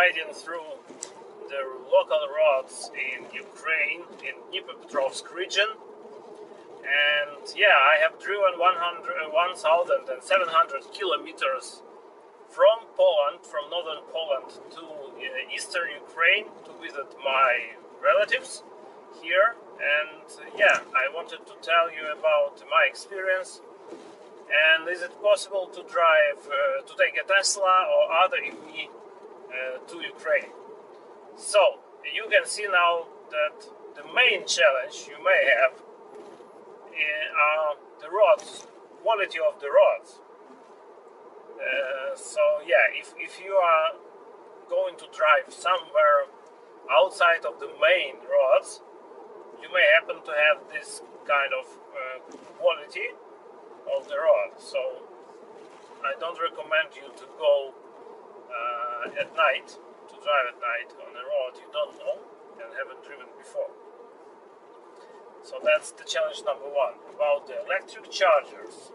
riding through the local roads in Ukraine, in Dnipropetrovsk region, and yeah, I have driven 1,700 kilometers from Poland, from northern Poland to eastern Ukraine to visit my relatives here. And yeah, I wanted to tell you about my experience. And is it possible to drive, to take a Tesla or other EV to Ukraine? So you can see now that the main challenge you may have are the roads, quality of the roads. So yeah, if you are going to drive somewhere outside of the main roads, you may happen to have this kind of quality of the road. So I don't recommend you to go at night, to drive at night on a road you don't know and haven't driven before. So that's the challenge number one. About the electric chargers,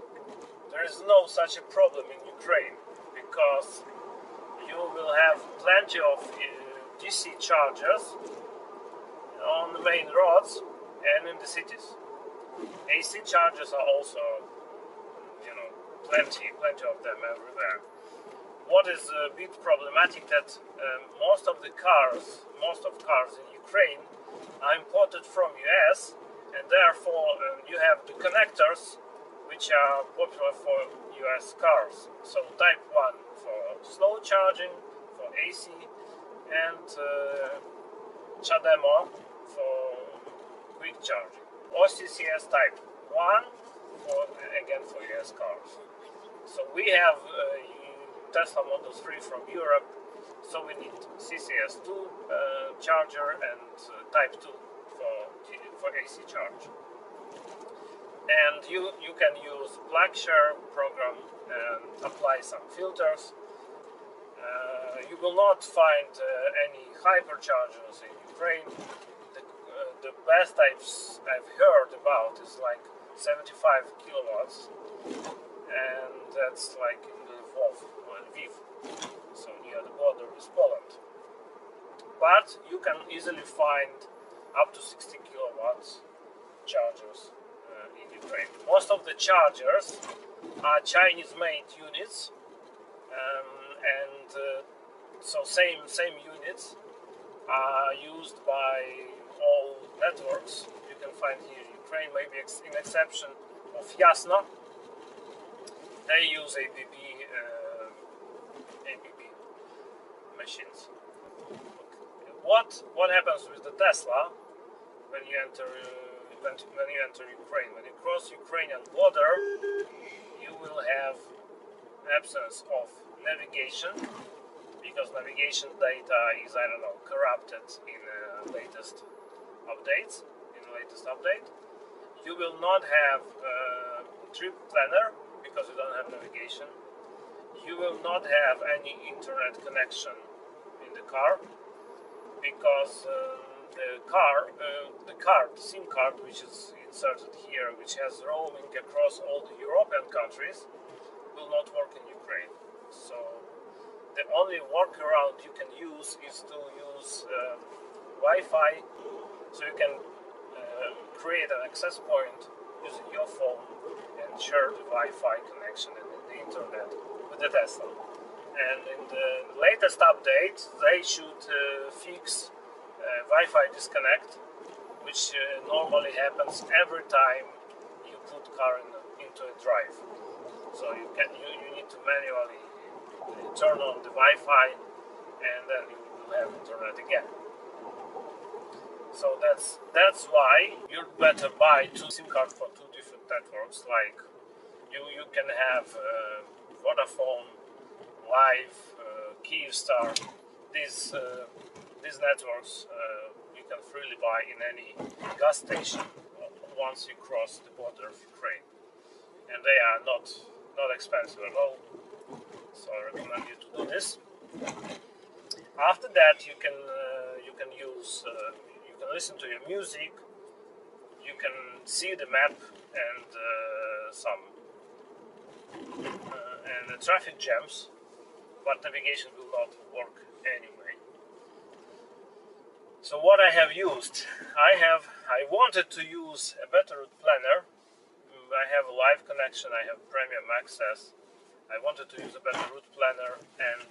there is no such a problem in Ukraine because you will have plenty of DC chargers on the main roads and in the cities. AC chargers are also, plenty of them everywhere. What is a bit problematic that most of cars in Ukraine are imported from US, and therefore you have the connectors which are popular for US cars. So type 1 for slow charging, for AC, and charitable for quick charging. OCCS type 1 for US cars. So we have Tesla Model 3 from Europe, so we need CCS2 charger and type 2 for AC charge. And you can use PlugShare program and apply some filters. You will not find any hyperchargers in Ukraine. The best I've heard about is like 75 kilowatts, and that's like in the Lviv, so near the border with Poland. But you can easily find up to 60 kilowatts chargers in Ukraine. Most of the chargers are Chinese-made units, so same units are used by all networks you can find here in Ukraine, maybe in exception of Yasno. They use ABB machines. What happens with the Tesla when you enter Ukraine? When you cross Ukrainian border, you will have absence of navigation, because navigation data is, corrupted in the latest updates. You will not have trip planner because you don't have navigation. You will not have any internet connection in the car because the SIM card which is inserted here, which has roaming across all the European countries, will not work in Ukraine. So the only workaround you can use is to use Wi-Fi, so you can create an access point using your phone and share the Wi-Fi connection and the internet with the Tesla. And in the latest update, they should fix Wi-Fi disconnect, which normally happens every time you put car into a drive. So you need to manually turn on the Wi-Fi, and then you will have internet again. So that's why you'd better buy two SIM cards for two different networks. Like you can have Vodafone, Live, Kyivstar. These networks you can freely buy in any gas station once you cross the border of Ukraine, and they are not expensive at all. So I recommend you to do this. After that, you can use you can listen to your music. You can see the map and the traffic jams, but navigation will not work anyway. So what I have used, I wanted to use a better route planner. I have a live connection, I have premium access. I wanted to use a better route planner and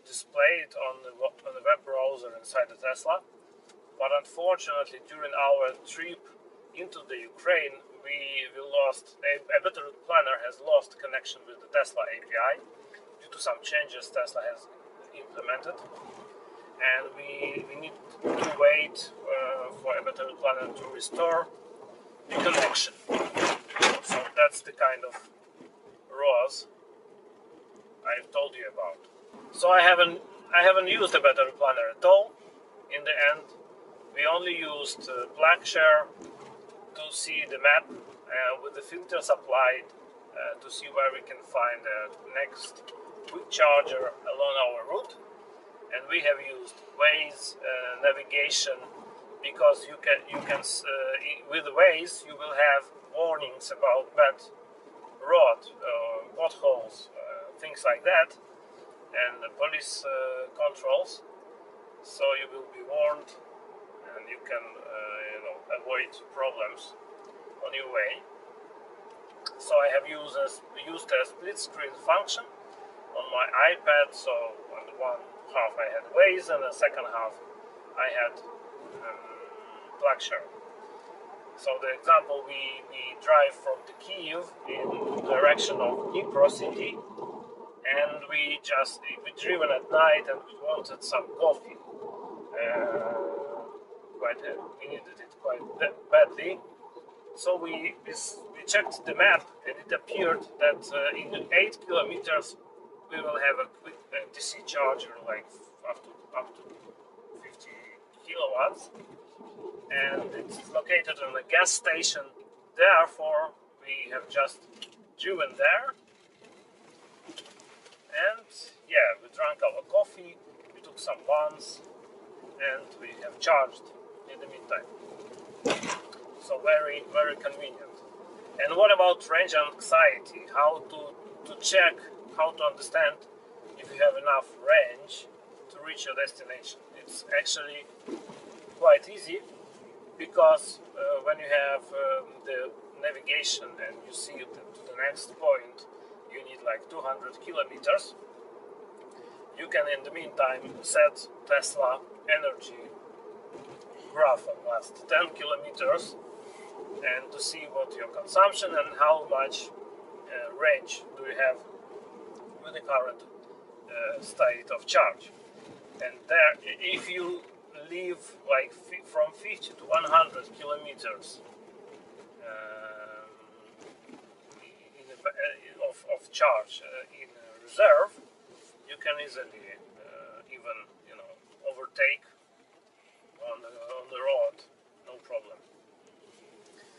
display it on the web browser inside the Tesla. But unfortunately, during our trip into the Ukraine, we lost a better route planner has lost connection with the Tesla API due to some changes Tesla has implemented, and we need to wait for a better route planner to restore the connection. So that's the kind of ROAS I've told you about. So I haven't used a better planner at all. In the end, we only used Blackshare to see the map with the filters applied to see where we can find the next quick charger along our route. And we have used Waze navigation because you can with Waze you will have warnings about bad road, potholes, things like that, and the police controls. So you will be warned, and you can avoid problems on your way. So I have used a split screen function on my iPad. So on the one half I had Waze, and the second half I had Blackshare. So the example, we drive from the Kyiv in direction of Dnipro city, and we driven at night, and we wanted some coffee. We needed it quite badly. So we checked the map, and it appeared that in 8 kilometers we will have a quick DC charger, like up to 50 kilowatts. And it's located on a gas station. Therefore, we have just driven there, and yeah, we drank our coffee, we took some buns, and we have charged in the meantime. So very, very convenient. And what about range anxiety? How to check, how to understand if you have enough range to reach your destination? It's actually quite easy. Because when you have the navigation and you see to the next point, you need like 200 kilometers. You can, in the meantime, set Tesla energy graph on last 10 kilometers and to see what your consumption and how much range do you have with the current state of charge. And there, if you live like from 50 to 100 kilometers of charge in reserve, you can easily even overtake on the road, no problem.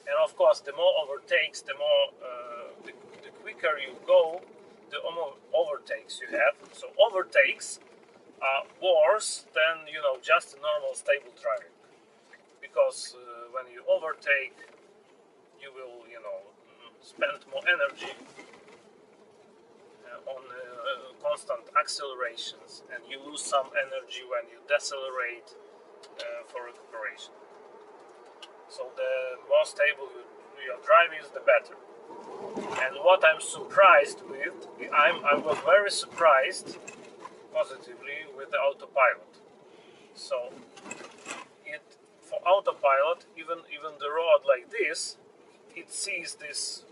And of course, the more overtakes, the more the quicker you go, the more overtakes you have. So overtakes are worse than just normal stable driving, because when you overtake, you will spend more energy on constant accelerations, and you lose some energy when you decelerate for recuperation. So the more stable your driving is, the better. And what I'm surprised with, I was very surprised positively with the autopilot. So for autopilot, even the road like this, it sees these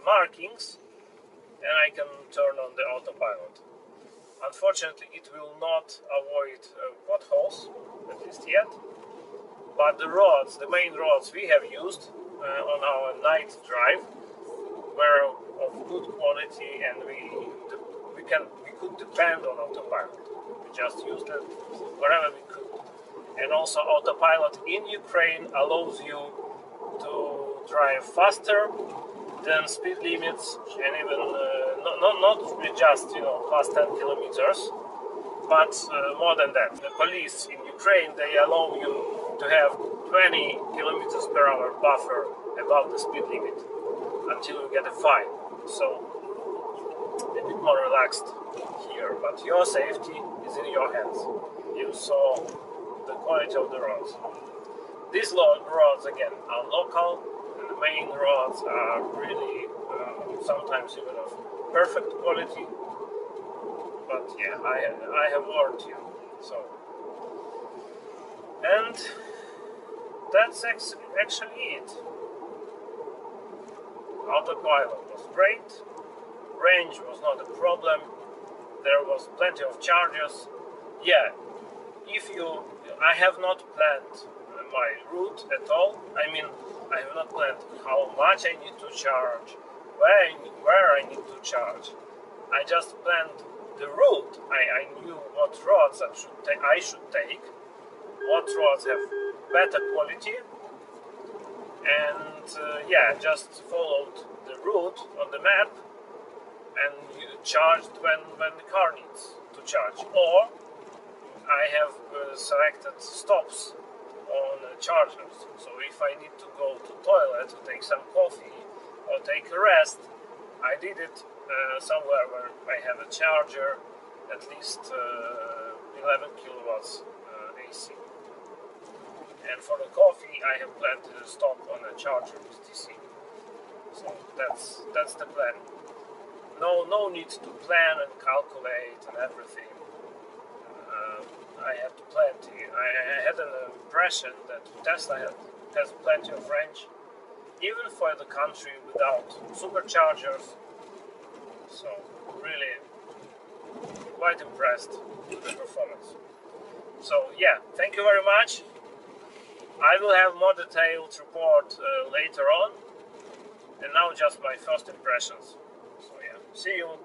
markings, and I can turn on the autopilot. Unfortunately, it will not avoid potholes, at least yet. But the roads, the main roads we have used on our night drive, were of good quality, and we could depend on autopilot. We just used it wherever we could. And also, autopilot in Ukraine allows you to drive faster than speed limits, and even not just past 10 kilometers, but more than that. The police in Ukraine, they allow you to have 20 kilometers per hour buffer above the speed limit until you get a fine. So a bit more relaxed here, but your safety is in your hands. You saw the quality of the rods. These rods again are local, and the main rods are really sometimes even of perfect quality. But yeah, I have warned you. So, and that's actually it. Autopilot was great. Range was not a problem. There was plenty of charges. Yeah, I have not planned my route at all. I mean, I have not planned how much I need to charge, where I need to charge. I just planned the route. I knew what roads I should take, what roads have better quality, and yeah, just followed the route on the map and charged when the car needs to charge. Or I have selected stops on chargers. So if I need to go to toilet to take some coffee or take a rest, I did it somewhere where I have a charger, at least 11 kilowatts AC. And for the coffee, I have planned to stop on a charger with DC. So that's the plan. No need to plan and calculate and everything. I had plenty. I had an impression that Tesla has plenty of range, even for the country without superchargers. So really quite impressed with the performance. So yeah, thank you very much. I will have more detailed report later on. And now just my first impressions. So yeah, see you.